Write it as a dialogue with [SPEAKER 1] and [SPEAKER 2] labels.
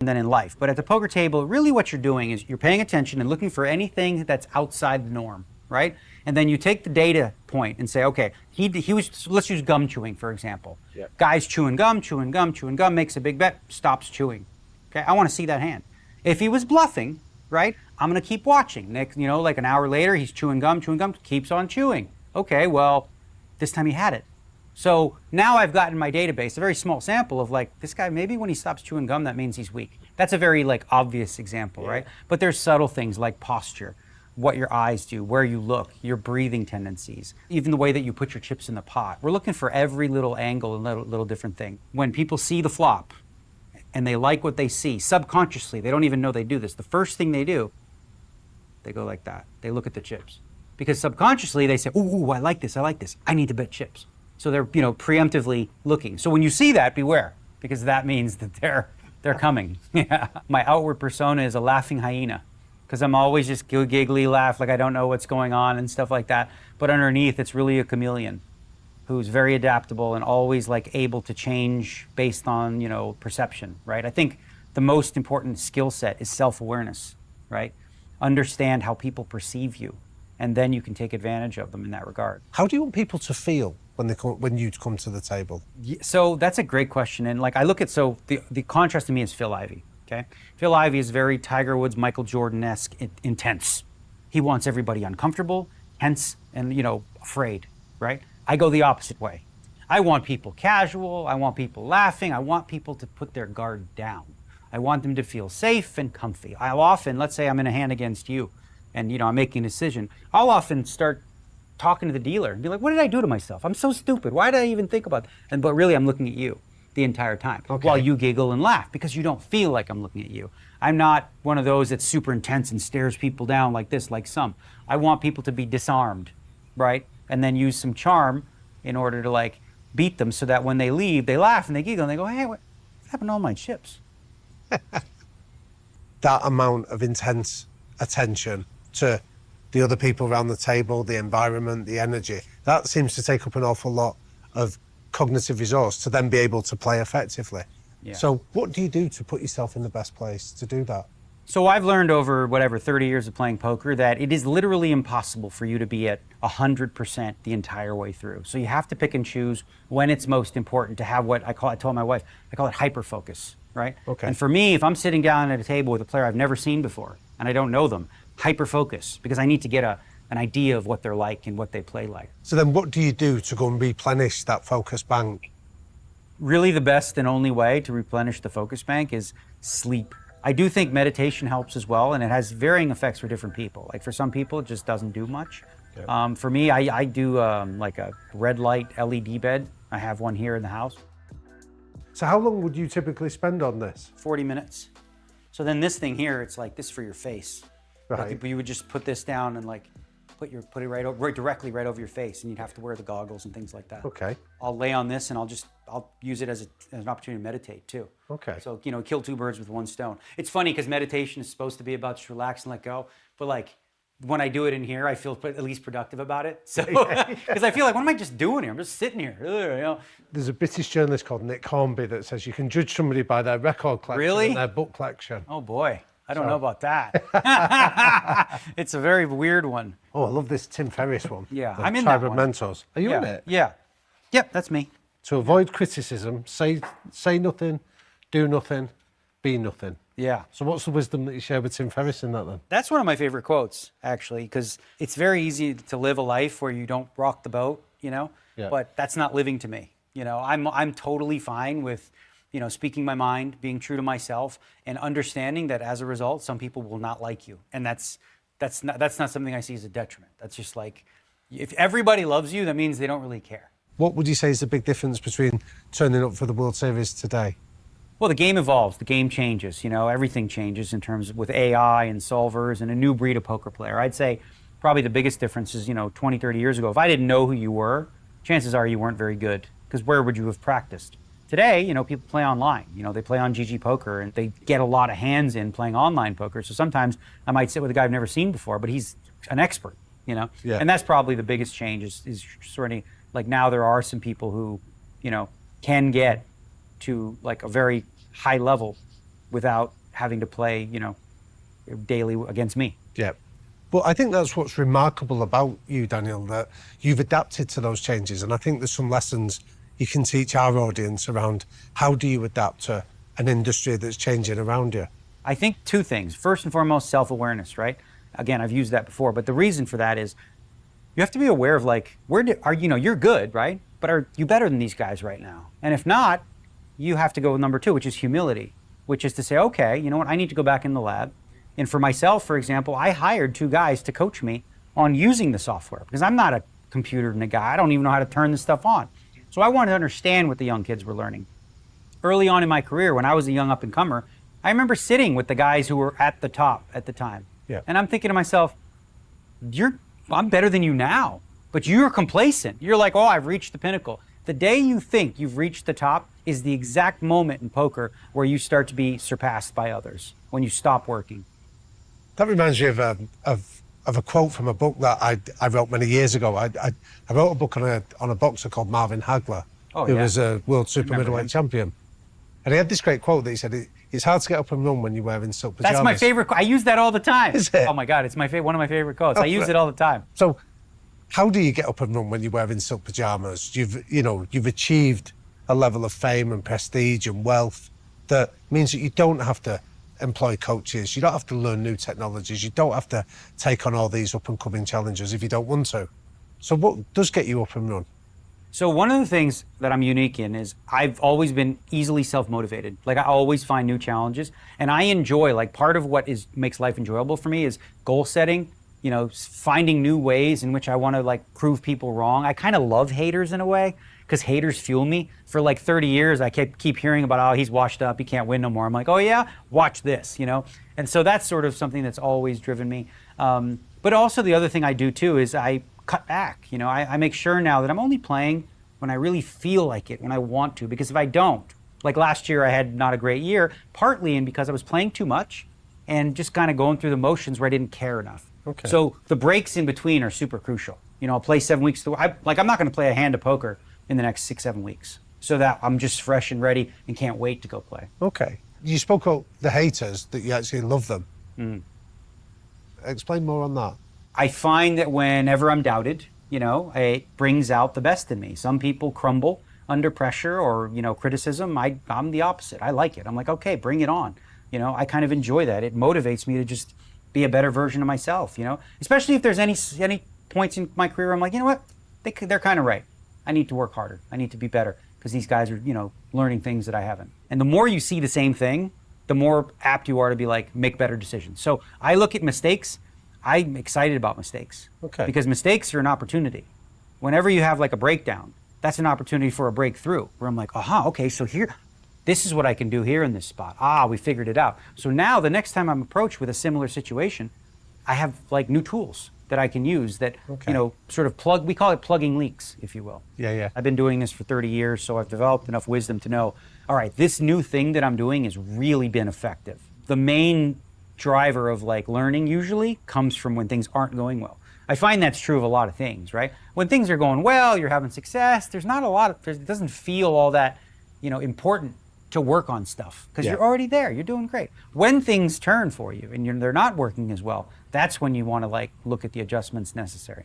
[SPEAKER 1] and then in life. But at the poker table, really what you're doing is you're paying attention and looking for anything that's outside the norm, right? And then you take the data point and say, okay, he was, let's use gum chewing, for example.
[SPEAKER 2] Yeah.
[SPEAKER 1] Guy's chewing gum, makes a big bet, stops chewing. Okay, I want to see that hand. If he was bluffing, right, I'm going to keep watching. Next, like an hour later, he's chewing gum, keeps on chewing. Okay, well, this time he had it. So now I've got in my database a very small sample of like, this guy, maybe when he stops chewing gum, that means he's weak. That's a very like obvious example, right? But there's subtle things like posture, what your eyes do, where you look, your breathing tendencies, even the way that you put your chips in the pot. We're looking for every little angle and little different thing. When people see the flop and they like what they see, subconsciously, they don't even know they do this. The first thing they do, they go like that. They look at the chips. Because subconsciously they say, ooh, I like this. I need to bet chips. So they're, preemptively looking. So when you see that, beware, because that means that they're coming. Yeah. My outward persona is a laughing hyena, because I'm always just giggly, laugh like I don't know what's going on and stuff like that. But underneath, it's really a chameleon who's very adaptable and always like able to change based on, perception, right? I think the most important skill set is self-awareness, right? Understand how people perceive you, and then you can take advantage of them in that regard.
[SPEAKER 2] How do you want people to feel when you come to the table?
[SPEAKER 1] So that's a great question. And like I look at, the contrast to me is Phil Ivey, okay? Phil Ivey is very Tiger Woods, Michael Jordan-esque, intense. He wants everybody uncomfortable, tense, and afraid, right? I go the opposite way. I want people casual, I want people laughing, I want people to put their guard down. I want them to feel safe and comfy. I'll often, let's say I'm in a hand against you, and I'm making a decision, I'll often start talking to the dealer and be like, what did I do to myself? I'm so stupid. Why did I even think about that? But really, I'm looking at you the entire time, while you giggle and laugh, because you don't feel like I'm looking at you. I'm not one of those that's super intense and stares people down like this, like some. I want people to be disarmed, right? And then use some charm in order to like beat them, so that when they leave, they laugh and they giggle and they go, hey, what happened to all my chips?
[SPEAKER 2] That amount of intense attention to the other people around the table, the environment, the energy, that seems to take up an awful lot of cognitive resource to then be able to play effectively. Yeah. So what do you do to put yourself in the best place to do that?
[SPEAKER 1] So I've learned over 30 years of playing poker that it is literally impossible for you to be at 100% the entire way through. So you have to pick and choose when it's most important to have what I told my wife, I call it hyper-focus, right?
[SPEAKER 2] Okay.
[SPEAKER 1] And for me, if I'm sitting down at a table with a player I've never seen before and I don't know them, hyper-focus, because I need to get an idea of what they're like and what they play like.
[SPEAKER 2] So then what do you do to go and replenish that focus bank?
[SPEAKER 1] Really the best and only way to replenish the focus bank is sleep. I do think meditation helps as well, and it has varying effects for different people. Like for some people, it just doesn't do much. Yep. For me, I do like a red light LED bed. I have one here in the house.
[SPEAKER 2] So how long would you typically spend on this?
[SPEAKER 1] 40 minutes. So then this thing here, it's like this for your face.
[SPEAKER 2] Right.
[SPEAKER 1] But you would just put this down and like put it directly right over your face, and you'd have to wear the goggles and things like that.
[SPEAKER 2] Okay.
[SPEAKER 1] I'll lay on this and I'll use it as an opportunity to meditate too.
[SPEAKER 2] Okay.
[SPEAKER 1] So, kill two birds with one stone. It's funny because meditation is supposed to be about just relax and let go. But like when I do it in here, I feel at least productive about it. So, because I feel like, what am I just doing here? I'm just sitting here.
[SPEAKER 2] There's a British journalist called Nick Hornby that says you can judge somebody by their record collection and their book collection.
[SPEAKER 1] Oh boy. I don't know about that. It's a very weird one.
[SPEAKER 2] Oh, I love this Tim Ferriss one.
[SPEAKER 1] Yeah,
[SPEAKER 2] the
[SPEAKER 1] I'm in
[SPEAKER 2] Tribe
[SPEAKER 1] that
[SPEAKER 2] of
[SPEAKER 1] one.
[SPEAKER 2] Mentors. Are you in it?
[SPEAKER 1] Yeah. Yep, that's me.
[SPEAKER 2] To avoid criticism, say nothing, do nothing, be nothing.
[SPEAKER 1] Yeah.
[SPEAKER 2] So what's the wisdom that you share with Tim Ferriss in that then?
[SPEAKER 1] That's one of my favorite quotes, actually, because it's very easy to live a life where you don't rock the boat, Yeah. But that's not living to me. I'm totally fine with speaking my mind, being true to myself, and understanding that as a result, some people will not like you. And that's not something I see as a detriment. That's just like, if everybody loves you, that means they don't really care.
[SPEAKER 2] What would you say is the big difference between turning up for the World Series today?
[SPEAKER 1] Well, the game evolves, the game changes, everything changes in terms of with AI and solvers and a new breed of poker player. I'd say probably the biggest difference is, 20, 30 years ago, if I didn't know who you were, chances are you weren't very good, because where would you have practiced? Today, people play online. They play on GG Poker, and they get a lot of hands in playing online poker. So sometimes I might sit with a guy I've never seen before, but he's an expert, Yeah. And that's probably the biggest change is sort of like now there are some people who, can get to like a very high level without having to play, daily against me.
[SPEAKER 2] Yeah. But I think that's what's remarkable about you, Daniel, that you've adapted to those changes. And I think there's some lessons you can teach our audience around how do you adapt to an industry that's changing around you.
[SPEAKER 1] I think two things. First and foremost, self-awareness, right? Again, I've used that before, but the reason for that is you have to be aware of like, you're good, right? But are you better than these guys right now? And if not, you have to go with number two, which is humility, which is to say, okay, you know what? I need to go back in the lab. And for myself, for example, I hired 2 guys to coach me on using the software because I'm not a computer guy. I don't even know how to turn this stuff on. So I wanted to understand what the young kids were learning. Early on in my career, when I was a young up-and-comer, I remember sitting with the guys who were at the top at the time.
[SPEAKER 2] Yeah.
[SPEAKER 1] And I'm thinking to myself, I'm better than you now, but you're complacent. You're like, oh, I've reached the pinnacle. The day you think you've reached the top is the exact moment in poker where you start to be surpassed by others, when you stop working.
[SPEAKER 2] That reminds me of a quote from a book that I wrote many years ago. I wrote a book on a boxer called Marvin Hagler, who was a world super middleweight champion. And he had this great quote that he said, it's hard to get up and run when you're wearing silk pajamas.
[SPEAKER 1] That's my favorite quote. I use that all the time.
[SPEAKER 2] Is it?
[SPEAKER 1] Oh my God, it's one of my favorite quotes. I use it all the time.
[SPEAKER 2] So how do you get up and run when you're wearing silk pajamas? You've achieved a level of fame and prestige and wealth that means that you don't have to employ coaches, you don't have to learn new technologies, you don't have to take on all these up-and-coming challenges if you don't want to. So what does get you up and run?
[SPEAKER 1] So one of the things that I'm unique in is I've always been easily self-motivated. Like I always find new challenges, and I enjoy, like part of what makes life enjoyable for me is goal setting, finding new ways in which I want to like prove people wrong. I kind of love haters in a way, because haters fuel me. For like 30 years, I keep hearing about, oh, he's washed up, he can't win no more. I'm like, oh yeah, watch this, And so that's sort of something that's always driven me. But also the other thing I do too is I cut back. I make sure now that I'm only playing when I really feel like it, when I want to. Because if I don't, like last year I had not a great year, partly because I was playing too much and just kind of going through the motions where I didn't care enough.
[SPEAKER 2] Okay.
[SPEAKER 1] So the breaks in between are super crucial. I'll play 7 weeks. I'm not going to play a hand of poker in the next 6-7 weeks, so that I'm just fresh and ready and can't wait to go play.
[SPEAKER 2] Okay. You spoke about the haters, that you actually love them. Explain more on that.
[SPEAKER 1] I find that whenever I'm doubted, it brings out the best in me. Some people crumble under pressure or, criticism. I'm the opposite. I like it. I'm like, okay, bring it on. I kind of enjoy that. It motivates me to just be a better version of myself, especially if there's any points in my career I'm like, you know what, they're kind of right. I need to work harder. I need to be better because these guys are, learning things that I haven't. And the more you see the same thing, the more apt you are to be like, make better decisions. So I look at mistakes. I'm excited about mistakes.
[SPEAKER 2] Okay.
[SPEAKER 1] Because mistakes are an opportunity. Whenever you have like a breakdown, that's an opportunity for a breakthrough where I'm like, aha, okay, so here, this is what I can do here in this spot. Ah, we figured it out. So now the next time I'm approached with a similar situation, I have like new tools that I can use that, sort of we call it plugging leaks, if you will.
[SPEAKER 2] Yeah.
[SPEAKER 1] I've been doing this for 30 years, so I've developed enough wisdom to know, all right, this new thing that I'm doing has really been effective. The main driver of like learning usually comes from when things aren't going well. I find that's true of a lot of things, right? When things are going well, you're having success, there's not a lot of, it doesn't feel all that, important to work on stuff because you're already there, you're doing great. When things turn for you and they're not working as well, that's when you want to like look at the adjustments necessary.